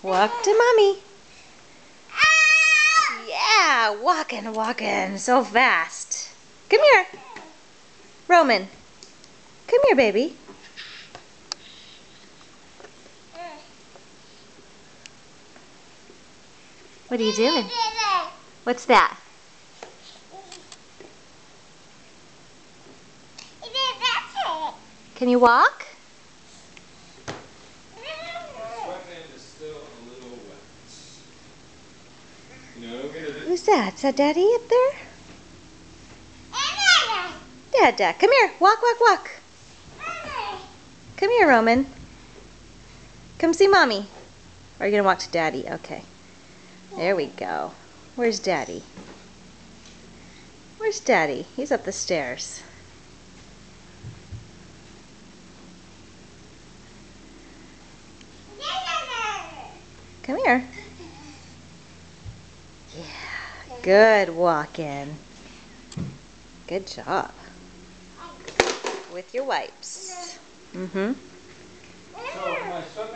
Walk to mommy. Yeah, walking so fast. Come here. Roman. Come here, baby. What are you doing? What's that? Can you walk? Who's that? Is that Daddy up there? Dad. Come here. Walk. Come here, Roman. Come see Mommy. Or are you going to walk to Daddy? Okay. There we go. Where's Daddy? Where's Daddy? He's up the stairs. Come here. Yeah. Good walking. Good job. With your wipes. Mm-hmm. So my son